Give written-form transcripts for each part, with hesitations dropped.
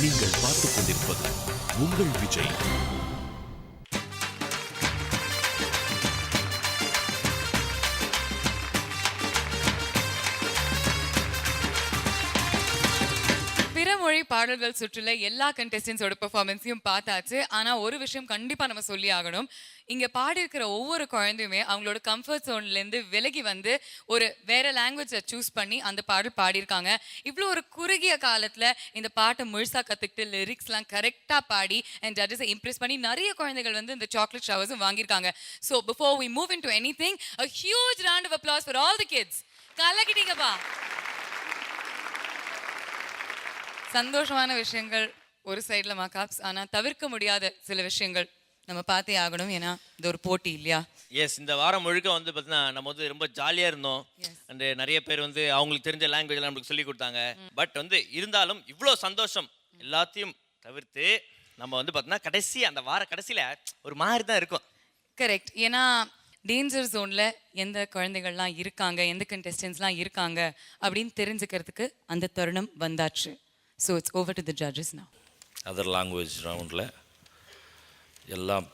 நீங்கள் பார்த்துக் கொண்டிருப்பது உங்கள் விஜய். பிறமொழி பாடல்கள் சுற்றுல எல்லா கண்டெஸ்டன்ஸோட பெர்ஃபார்மன்ஸையும் பார்த்தாச்சு. ஆனா ஒரு விஷயம் கண்டிப்பா நம்ம சொல்லி ஆகணும். இங்க பாடியிருக்கிற ஒவ்வொரு குழந்தையுமே அவங்களோட கம்ஃபர்ட் ஜோன்ல இருந்து விலகி வந்து ஒரு வேற லாங்குவேஜை சூஸ் பண்ணி அந்த பாடல் பாடியிருக்காங்க. இவ்வளோ ஒரு குறுகிய காலத்துல இந்த பாட்டை முழுசா கத்துக்கிட்டு லிரிக்ஸ்லாம் கரெக்டா பாடி அண்ட் ஜட்ஜஸை இம்ப்ரெஸ் பண்ணி நிறைய குழந்தைகள் வந்து இந்த சாக்லேட் ஷவர்ஸும் வாங்கியிருக்காங்க. So before we move into anything, a huge round of applause for all the kids. கலக்கிட்டீங்கப்பா. சந்தோஷமான விஷயங்கள் ஒரு சைடில் மார்க்ஸ், ஆனால் தவிர்க்க முடியாத சில விஷயங்கள் நம்ம பார்த்தே ஆகணும். ஏன்னா இது ஒரு போட்டி இல்லையா? எஸ், இந்த வாரம் முழுக்க வந்து பார்த்தீங்கன்னா நம்ம வந்து ரொம்ப ஜாலியாக இருந்தோம். அண்ட் நிறைய பேர் வந்து அவங்களுக்கு தெரிஞ்ச லாங்குவேஜ்லாம் நம்மளுக்கு சொல்லி கொடுத்தாங்க. பட் வந்து இருந்தாலும் இவ்வளோ சந்தோஷம் எல்லாத்தையும் தவிர்த்து நம்ம வந்து பார்த்தீங்கன்னா கடைசி அந்த வார கடைசியில் ஒரு மாதிரி தான் இருக்கும். கரெக்ட். ஏன்னா டேஞ்சர் ஜோனில் எந்த குழந்தைகள்லாம் இருக்காங்க, எந்த கண்டெஸ்டன்ஸ்லாம் இருக்காங்க அப்படின்னு தெரிஞ்சுக்கிறதுக்கு அந்த தருணம் வந்தாச்சு. So it's over to the judges now. Other language ரவுண்டில் எல்லாம்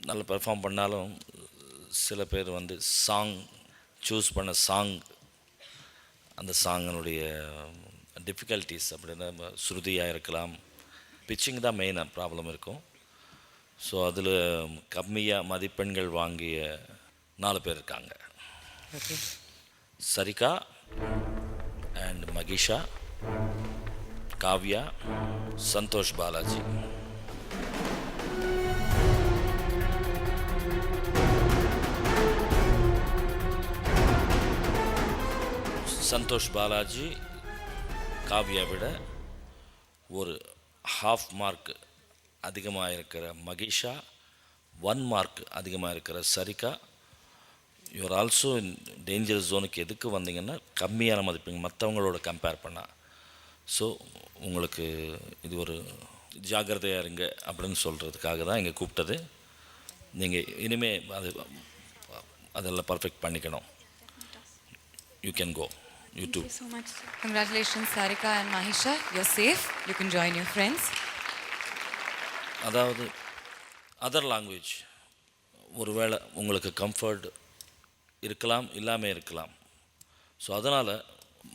நல்லா பெர்ஃபார்ம் பண்ணாலும் சில பேர் வந்து சாங் சூஸ் பண்ண சாங், அந்த சாங்கினுடைய டிஃபிகல்ட்டிஸ் அப்படின்னா ஸ்ருதியாக இருக்கலாம், பிச்சிங் தான் மெயினாக ப்ராப்ளம் இருக்கும். ஸோ அதில் கம்மியாக மதிப்பெண்கள் வாங்கிய 4 பேர் இருக்காங்க. சரிகா அண்ட் மகிஷா, காவ்யா, சந்தோஷ் பாலாஜி. சந்தோஷ் பாலாஜி காவ்யா விட ஒரு 1/2 மார்க் அதிகமாக இருக்கிற மகிஷா, 1 மார்க் அதிகமாக இருக்கிற சரிகா. யூஆர் ஆல்சோ இன் டேஞ்சர் ஜோனுக்கு எதுக்கு வந்தீங்கன்னா கம்மியான மதிப்பெண் மற்றவங்களோட கம்பேர் பண்ணால். ஸோ உங்களுக்கு இது ஒரு ஜாக்கிரதையாக இருங்க அப்படின்னு சொல்கிறதுக்காக தான் இங்கே கூப்பிட்டது. நீங்கள் இனிமேல் அதெல்லாம் பர்ஃபெக்ட் பண்ணிக்கணும். You can go. You too. Congratulations Sarika and Mahisha. You're safe. You can join your friends. அதாவது அதர் லாங்குவேஜ் ஒருவேளை உங்களுக்கு கம்ஃபர்ட் இருக்கலாம், இல்லாமல் இருக்கலாம். ஸோ அதனால்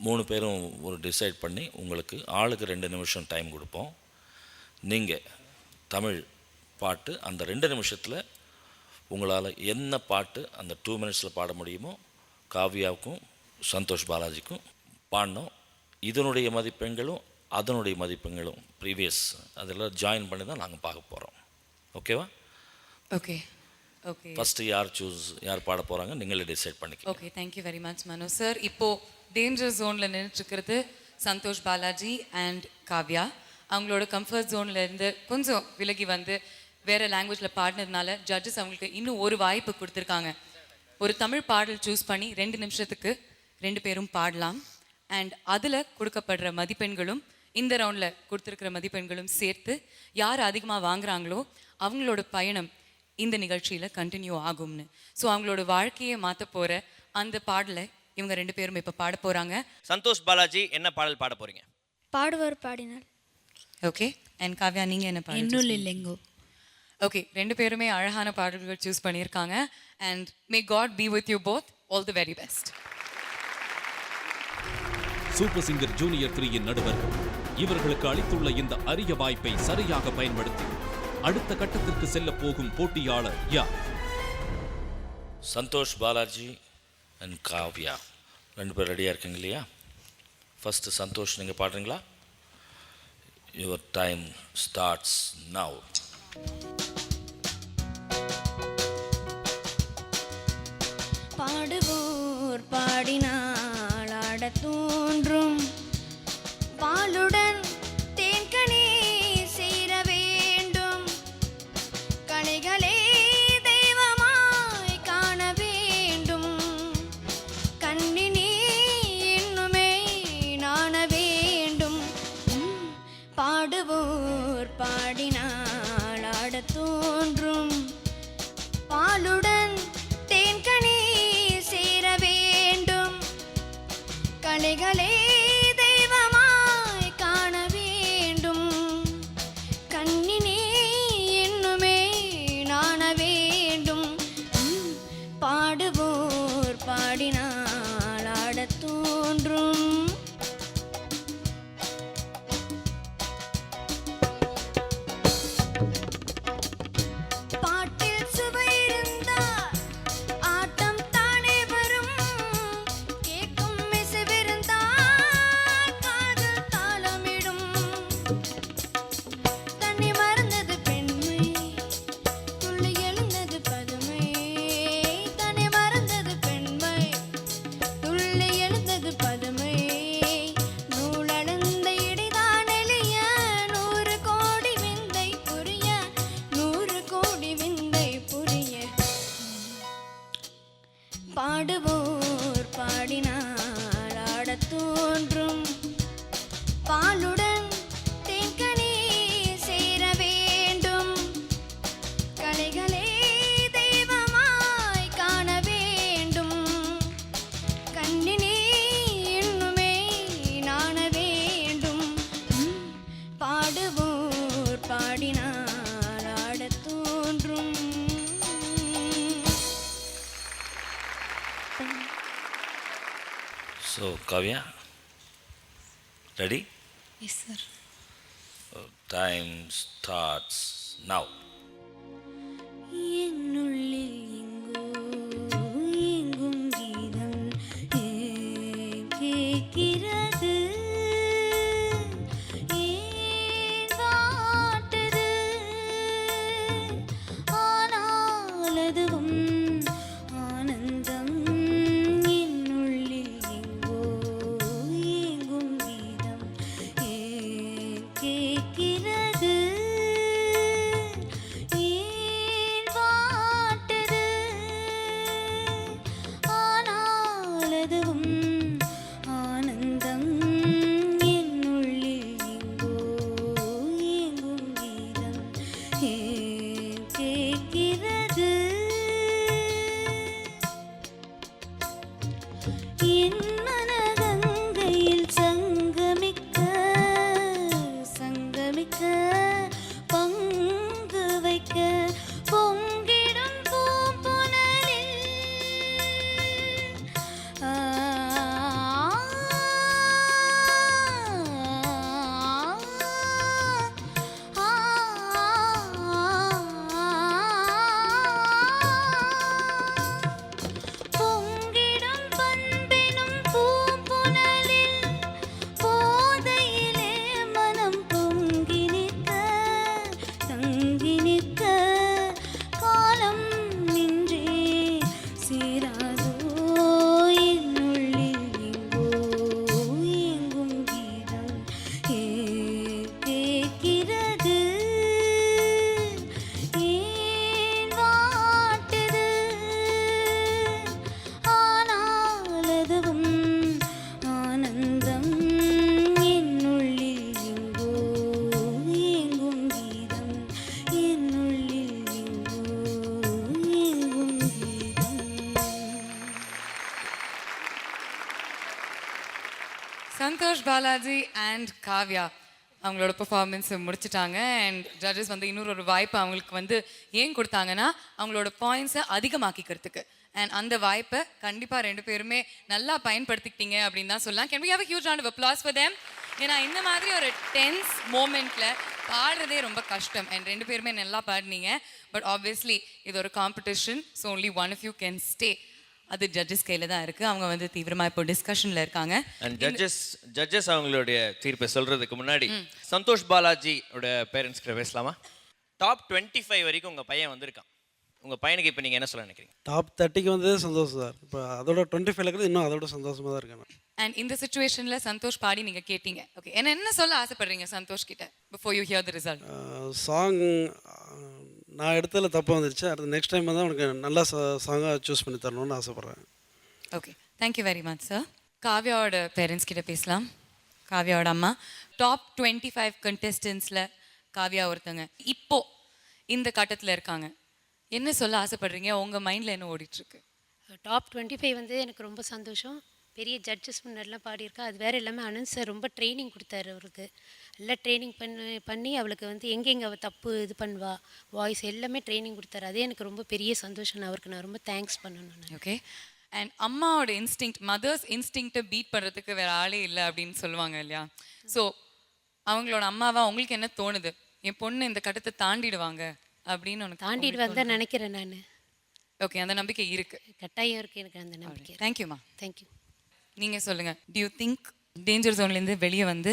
3 பேரும் ஒரு டிசைட் பண்ணி உங்களுக்கு ஆளுக்கு 2 நிமிஷம் டைம் கொடுப்போம். நீங்கள் தமிழ் பாட்டு அந்த 2 நிமிஷத்தில் உங்களால் என்ன பாட்டு அந்த 2 மினிட்ஸில் பாட முடியுமோ காவ்யாவுக்கும் சந்தோஷ் பாலாஜிக்கும் பாடணும். இதனுடைய மதிப்பெண்களும் அதனுடைய மதிப்பெண்களும் ப்ரீவியஸ் அதெல்லாம் ஜாயின் பண்ணி தான் நாங்கள் பார்க்க போகிறோம். ஓகேவா? Okay okay. ஃபஸ்ட்டு யார் பாட போகிறாங்க நீங்களே டிசைட் பண்ணிக்க. ஓகே, தேங்க்யூ வெரி மச் மனோ சார். இப்போது டேஞ்சர் ஜோனில் நின்றுட்டுருக்கிறது சந்தோஷ் பாலாஜி அண்ட் காவ்யா. அவங்களோட கம்ஃபர்ட் ஜோன்லேருந்து கொஞ்சம் விலகி வந்து வேறு லாங்குவேஜில் பாடினதுனால ஜட்ஜஸ் அவங்களுக்கு இன்னும் ஒரு வாய்ப்பு கொடுத்துருக்காங்க. ஒரு தமிழ் பாடல் சூஸ் பண்ணி 2 நிமிஷத்துக்கு 2 பேரும் பாடலாம். அண்ட் அதில் கொடுக்கப்படுற மதிப்பெண்களும் இந்த ரவுண்டில் கொடுத்துருக்கிற மதிப்பெண்களும் சேர்த்து யார் அதிகமாக வாங்குறாங்களோ அவங்களோட பயணம் இந்த நிகழ்ச்சியில் கண்டினியூ ஆகும்னு. ஸோ அவங்களோட வாழ்க்கையை மாற்ற போகிற அந்த பாடலை இவங்க 2 பேரும் இப்போ பாட போகிறாங்க. சந்தோஷ் பாலாஜி என்ன பாடல் பாட போகிறீங்க? பாடுவார் பாடினார். ஓகே. அண்ட் காவ்யா நீங்கள் என்ன பாடல்? இன்னும் இல்லைங்கோ. ஓகே, 2 பேருமே அழகான பாடல்கள் சூஸ் பண்ணியிருக்காங்க. And may God be with you both. All the very best. Super singer junior 3 நடுவர்கள் இவர்களுக்கு அளித்துள்ள இந்த அரிய வாய்ப்பை சரியாக பயன்படுத்தி அடுத்த கட்டத்திற்கு செல்ல போகும் போட்டியாளர் யார்? சந்தோஷ் பாலாஜி அண்ட் காவ்யா 2 பேர் ரெடியாக இருக்கீங்க இல்லையா? ஃபஸ்ட்டு சந்தோஷ் நீங்கள் பாடுறீங்களா? Your time starts now. பாடுவோர் பாடினால் ஆடத் தோன்றும், பாலுடன் தேன்கனி சேர வேண்டும், கனிகளே தெய்வமாய் காண வேண்டும், கண்ணினி இன்னுமே நாண வேண்டும். பாடுவோர் பாடினால் ஆடத் தோன்றும், பாலுடன் தேன்கனி சேர வேண்டும், கலைகளே தெய்வமாய் காண வேண்டும், தன்னை மறந்தது பெண்மை, துள்ளி எழுந்தது பதுமை. தன்னை மறந்தது பெண்மை, துள்ளி எழுந்தது பதுமை. நூலழுந்த இடிதான் எளிய, 100 கோடி விந்தை புரிய, 100 கோடி விந்தை புரிய. பாடுவோர் பாடினால் ஆடத் தோன்றும், பாலுடன் தேன்கனி சேர வேண்டும். கலைகளே தெய்வமாய் காண வேண்டும், கண்ணினே இன்னுமே நாண வேண்டும். பாடுவோர் பாடினால் ஆடத் தோன்றும். So Kavya, ready? Yes sir. Time starts now. என்னுள்ளில் எங்கோ எங்கும் கீதம் ஏன் கேட்கிறது, ஏன் வாட்டுது, ஆனால் அதுவும் ஆனந்தம். என்னுள்ளில் எங்கோ எங்கும் கீதம் ஏன் கேட்கிறது, ஏன் வாட்டுது, ஆனால் அதுவும் ஆனந்தம். என்னுள்ளில் எங்கோ எங்கும் கீதம் ஏன் கேட்கிறது. என் மனகங்கையில் சங்கமிக்க சங்கமிக்க, பங்கு வைக்க பொங்கிடும் பூம்புனலில். ஆ, ஆ, பொங்கிடும் பண்பெனும் பூம்புனலில், போதையிலே மனம் பொங்கி நிற்க தங்கி நிற்க, காலம் நின்றே சேராதோ. என்னுள்ளில் எங்கோ எங்கும் கீதம் ஏன் கேட்கிறது, ஏன் வாட்டுது, ஆனால் அதுவும் ஆனந்தம். என்னுள்ளில் எங்கோ எங்கும் கீதம், என்னுள்ளில் எங்கோ எங்கும் கீதம். சந்தோஷ் பாலாஜி அண்ட் காவ்யா அவங்களோட பெர்ஃபார்மன்ஸை முடிச்சிட்டாங்க. அண்ட் ஜட்ஜஸ் வந்து இன்னொரு வாய்ப்பு அவங்களுக்கு வந்து ஏன் கொடுத்தாங்கன்னா அவங்களோட பாயிண்ட்ஸை அதிகமாக்கிக்கிறதுக்கு. அண்ட் அந்த வாய்ப்பை கண்டிப்பாக 2 பேருமே நல்லா பயன்படுத்திக்கிட்டீங்க அப்படின்னு தான் சொல்லலாம். Can we have a huge round of applause for them? ஏன்னா இந்த மாதிரி ஒரு டென்ஸ் மூமெண்ட்டில் பாடுறதே ரொம்ப கஷ்டம். அண்ட் 2 பேருமே நல்லா பாடினீங்க. பட் ஆப்வியஸ்லி இது ஒரு competition, so only one of you can stay. அது ஜட்ஜஸ் கையில் தான் இருக்குது. அவங்க வந்து தீவிரமாக இப்போ டிஸ்கஷனில் இருக்காங்க. அண்ட் ஜட்ஜஸ் அவங்களுடைய தீர்ப்பை சொல்றதுக்கு முன்னாடி சந்தோஷ் பாலாஜியோட பேரண்ட்ஸ் கிட்ட பேசலாமா? டாப் 25 வரைக்கும் உங்க பையன் வந்திருக்கான். உங்க பையனுக்கு இப்போ நீங்க என்ன சொல்ல நினைக்கிறீங்க? டாப் 30க்கு வந்ததே சந்தோஷம் சார். இப்போ அதோட 25 இருக்கிறது இன்னும் அதோட சந்தோஷமாக தான் இருக்கேன். அண்ட் இந்த சுச்சுவேஷனில் சந்தோஷ் பாடி நீங்கள் கேட்டீங்க. ஓகே, என்ன சொல்ல ஆசைப்படுறீங்க சந்தோஷ் கிட்ட before you here the result? Song நான் எடுத்ததில் தப்பு வந்துருச்சு. அடுத்த நெக்ஸ்ட் டைம் வந்து அவனுக்கு நல்ல சாங்காக சூஸ் பண்ணி தரணும்னு ஆசைப்பட்றேன். Okay, thank you very much sir. காவ்யாவோட பேரண்ட்ஸ் கிட்ட பேசலாம். காவ்யாவோட அம்மா. டாப் 25 கண்டெஸ்டன்ஸில் காவ்யா ஒருத்தங்க இப்போ இந்த கட்டத்தில் இருக்காங்க. என்ன சொல்ல ஆசைப்படுறீங்க? உங்கள் மைண்டில் என்ன ஓடிட்டுருக்கு? டாப் 25 வந்து எனக்கு ரொம்ப சந்தோஷம். பெரிய ஜட்ஜஸ் முன்னாடிலாம் பாடியிருக்கா. அது வேறு எல்லாமே அனந்த் சார் ரொம்ப ட்ரைனிங் கொடுத்தாரு அவருக்கு. நல்லா ட்ரைனிங் பண்ணி அவளுக்கு வந்து எங்கெங்கே அவள் தப்பு இது பண்ணுவா, வாய்ஸ் எல்லாமே ட்ரைனிங் கொடுத்தாரு. அதே எனக்கு ரொம்ப பெரிய சந்தோஷம். அவருக்கு நான் ரொம்ப தேங்க்ஸ் பண்ணணும். ஓகே, அண்ட் அம்மாவோட இன்ஸ்டிங்க்ட், மதர்ஸ் இன்ஸ்டிங்க்டை பீட் பண்ணுறதுக்கு வேறு ஆளே இல்லை அப்படின்னு சொல்லுவாங்க இல்லையா? ஸோ அவங்களோட அம்மாவா உங்களுக்கு என்ன தோணுது? என் பொண்ணு இந்த கட்டத்தை தாண்டிடுவாங்க அப்படின்னு உனக்கு தாண்டிடுவாங்க தான் நினைக்கிறேன் நான். ஓகே, அந்த நம்பிக்கை இருக்குது. கட்டாயம் இருக்குது எனக்கு அந்த நம்பிக்கை. தேங்க்யூம்மா. தேங்க்யூ. நீங்கள் சொல்லுங்கள். டு யூ திங்க் டேஞ்சர் ஜோன்லேருந்து வெளியே வந்து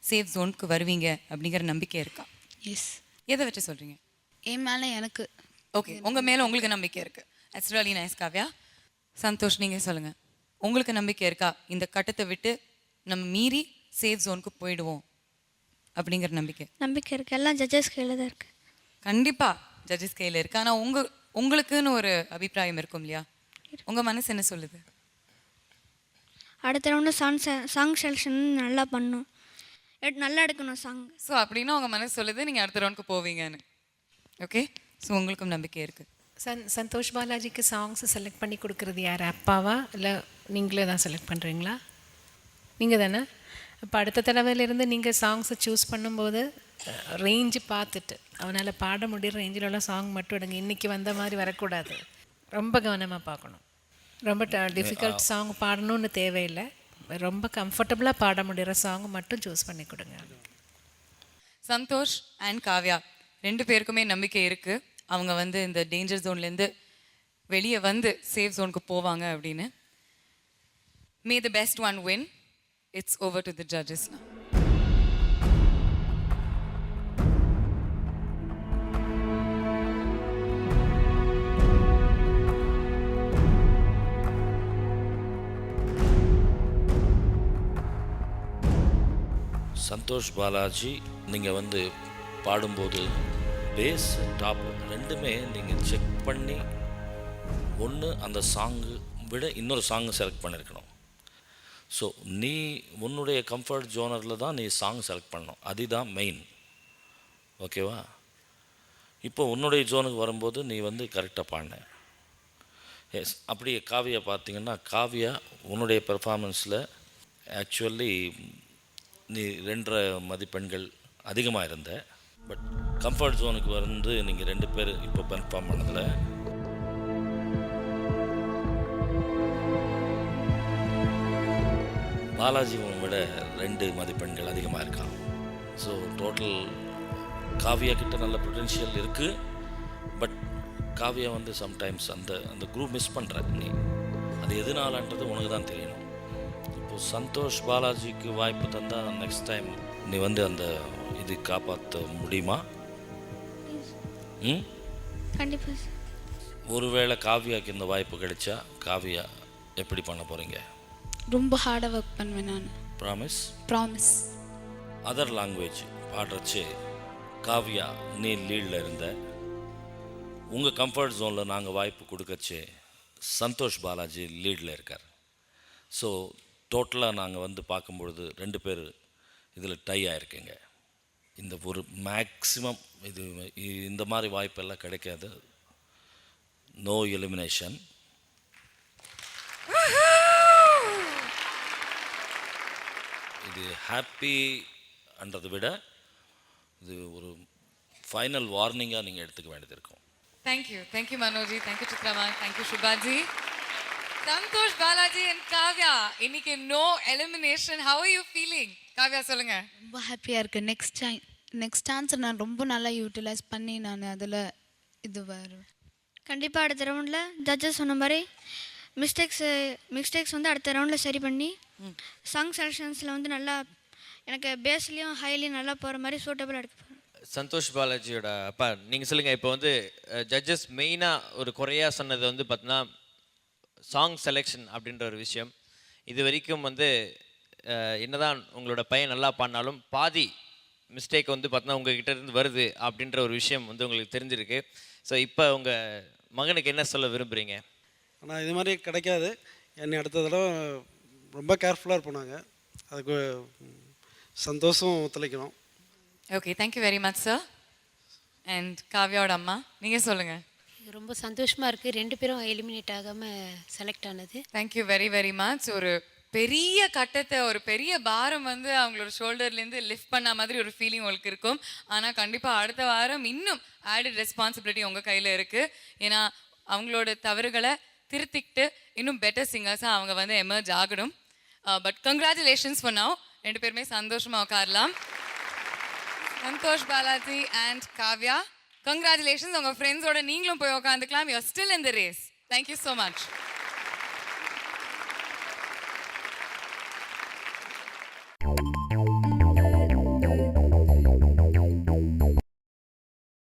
சேஃப் ஜோனுக்கு வருவீங்க அப்படிங்கிற நம்பிக்கை இருக்கா? எஸ். எதை வச்சு சொல்கிறீங்க? என் மேலே எனக்கு. ஓகே, உங்கள் மேலே உங்களுக்கு நம்பிக்கை இருக்குது. It's really nice. Kavya, Santhosh, நீங்கள் சொல்லுங்கள். உங்களுக்கு நம்பிக்கை இருக்கா இந்த கட்டத்தை விட்டு நம்ம மீறி சேஃப் ஜோனுக்கு போயிடுவோம் அப்படிங்கிற நம்பிக்கை? நம்பிக்கை இருக்குது. எல்லாம் ஜட்ஜஸ் கையில் தான் இருக்குது. கண்டிப்பாக ஜட்ஜஸ் கையில் இருக்குது. ஆனால் உங்களுக்குன்னு ஒரு அபிப்பிராயம் இருக்கும் இல்லையா? உங்கள் மனசு என்ன சொல்லுது? அடுத்த ரவுண்டு சாங் செலெக்ஷன் நல்லா பண்ணணும், நல்லா எடுக்கணும் சாங். ஸோ அப்படின்னா உங்கள் மனசு சொல்லுது நீங்கள் அடுத்த ரவுண்டுக்கு போவீங்கன்னு. ஓகே, ஸோ உங்களுக்கும் நம்பிக்கை இருக்குது. சந்தோஷ் பாலாஜிக்கு சாங்ஸ் செலக்ட் பண்ணி கொடுக்குறது யார்? அப்பாவா இல்லை நீங்களே தான் செலக்ட் பண்ணுறீங்களா? நீங்கள் தானே. அப்போ அடுத்த தடவையிலேருந்து நீங்கள் சாங்ஸை சூஸ் பண்ணும்போது ரேஞ்சு பார்த்துட்டு அவனால் பாட முடிகிற ரேஞ்சில் உள்ள சாங் மட்டும் எடுங்க. இன்றைக்கி வந்த மாதிரி வரக்கூடாது. ரொம்ப கவனமாக பார்க்கணும். ரொம்ப டிஃபிகல்ட் சாங் பாடணும்னு தேவையில்லை. ரொம்ப கம்ஃபர்டபுளாக பாட முடிகிற சாங் மட்டும் சூஸ் பண்ணி கொடுங்க. சந்தோஷ் அண்ட் காவ்யா 2 பேருக்குமே நம்பிக்கை இருக்குது அவங்க வந்து இந்த டேஞ்சர் ஜோன்லேருந்து வெளியே வந்து சேஃப் ஜோனுக்கு போவாங்க அப்படின்னு. May the best one win. It's over to the judges now. Santhosh Balaji, நீங்கள் வந்து பாடும்போது பேஸ் டாப் ரெண்டுமே நீங்கள் செக் பண்ணி ஒன்று அந்த சாங்கு விட இன்னொரு சாங்கு செலக்ட் பண்ணியிருக்கணும். ஸோ நீ உன்னுடைய கம்ஃபர்ட் ஜோனரில் தான் நீ சாங் செலக்ட் பண்ணணும். அதுதான் மெயின். ஓகேவா? இப்போ உன்னுடைய ஜோனுக்கு வரும்போது நீ வந்து கரெக்டாக பாடின. எஸ். அப்படியே காவியா பார்த்தீங்கன்னா, காவியா உன்னுடைய பெர்ஃபார்மன்ஸில் ஆக்சுவலி நீ 2.5 மதிப்பெண்கள் அதிகமாக இருந்த. பட் கம்ஃபர்ட் ஜோனுக்கு வந்து நீங்கள் 2 பேர் இப்போ பெர்ஃபார்ம் பண்ணதில் பாலாஜி விட 2 மதிப்பெண்கள் அதிகமாக இருக்கான். ஸோ டோட்டல் காவியா கிட்ட நல்ல பொட்டென்ஷியல் இருக்குது. பட் காவியா வந்து சம்டைம்ஸ் அந்த குரூப் மிஸ் பண்ணுற நீ. அது எதனாலன்றது உனக்கு தான் தெரியணும். இப்போது சந்தோஷ் பாலாஜிக்கு வாய்ப்பு தந்தால் நெக்ஸ்ட் டைம் நீ வந்து அந்த இது காப்பாற்ற முடியுமா? கண்டிப்பாக சார். ஒருவேளை காவியாவுக்கு இந்த வாய்ப்பு கிடைச்சா காவியா எப்படி பண்ண போகிறீங்க? ரொம்ப ஹார்டாக ஒர்க் பண்ணுவேன் நான். ப்ராமிஸ். அதர் லாங்குவேஜ் பாடுறச்சு காவியா நீ லீடில் இருந்த. உங்கள் கம்ஃபர்ட் ஜோனில் நாங்கள் வாய்ப்பு கொடுக்கச்சு சந்தோஷ் பாலாஜி லீடில் இருக்கார். ஸோ டோட்டலாக நாங்கள் வந்து பார்க்கும்பொழுது 2 பேர் இதில் டை ஆகிருக்கீங்க. இந்த ஒரு மேக்ஸிமம் இந்த மாதிரி வாய்ப்பெல்லாம் கிடைக்காது. No elimination. இது ஹாப்பின்றதை விட இது ஒரு ஃபைனல் வார்னிங்காக நீங்கள் எடுத்துக்க வேண்டியது இருக்கும். தேங்க்யூ மனோஜி, தேங்க்யூ சித்ராமா, தேங்க்யூ சுபாஜி. சந்தோஷ் பாலாஜி அண்ட் காவ்யா, இன்னைக்கு no elimination. How are you feeling? Kavya சொல்லுங்க. ரொம்ப ஹாப்பியாக இருக்குது. நெக்ஸ்ட் சான்ஸை நான் ரொம்ப நல்லா யூட்டிலைஸ் பண்ணி நான் அதில் இது வருவேன். கண்டிப்பாக அடுத்த ரவுண்டில் ஜட்ஜஸ் சொன்ன மாதிரி மிஸ்டேக்ஸ் வந்து அடுத்த ரவுண்டில் சரி பண்ணி சாங் செலெக்ஷன்ஸில் வந்து நல்லா எனக்கு பேஸ்லேயும் ஹைலையும் நல்லா போகிற மாதிரி சூட்டபிளாக எடுக்க போகிறேன். சந்தோஷ் பாலாஜியோட அப்பா, நீங்கள் சொல்லுங்கள். இப்போ வந்து ஜட்ஜஸ் மெயினாக ஒரு குறையாக சொன்னது வந்து பார்த்தீங்கன்னா சாங் செலெக்ஷன் அப்படின்ற ஒரு விஷயம். இது வரைக்கும் வந்து என்னதான் உங்களோட பையன் நல்லா பாடினாலும் பாதி மிஸ்டேக் வந்து பார்த்தீங்கன்னா உங்ககிட்ட இருந்து வருது அப்படின்ற ஒரு விஷயம் வந்து உங்களுக்கு தெரிஞ்சிருக்கு. ஸோ இப்போ உங்கள் மகனுக்கு என்ன சொல்ல விரும்புகிறீங்க? ஆனால் இது மாதிரி கிடைக்காது. என்னை அடுத்த தடவை ரொம்ப கேர்ஃபுல்லாக இருப்போம். அதுக்கு சந்தோஷம் ஒத்துழைக்கணும். Okay, thank you very much sir. And காவ்யாவோட அம்மா, நீங்கள் சொல்லுங்கள். ரொம்ப சந்தோஷமாக இருக்குது 2 பேரும் எலிமினேட் ஆகாமல் செலக்ட் ஆனது. Thank you very very much. ஒரு பெரிய கட்டத்தை, ஒரு பெரிய பாரம் வந்து அவங்களோட ஷோல்டர்லேருந்து லிஃப்ட் பண்ண மாதிரி ஒரு ஃபீலிங் உங்களுக்கு இருக்கும். ஆனால் கண்டிப்பாக அடுத்த வாரம் இன்னும் ஆடட் ரெஸ்பான்சிபிலிட்டி உங்கள் கையில் இருக்குது. ஏன்னா அவங்களோட தவறுகளை திருத்திக்கிட்டு இன்னும் பெட்டர் சிங்கர்ஸாக அவங்க வந்து எமர்ஜ் ஆகணும். But congratulations for now. 2 பேருமே சந்தோஷமாக உட்காரலாம். Santhosh Balaji and Kavya, congratulations. உங்கள் ஃப்ரெண்ட்ஸோட நீங்களும் போய் உட்காந்துக்கலாம். You are still in the race. Thank you so much.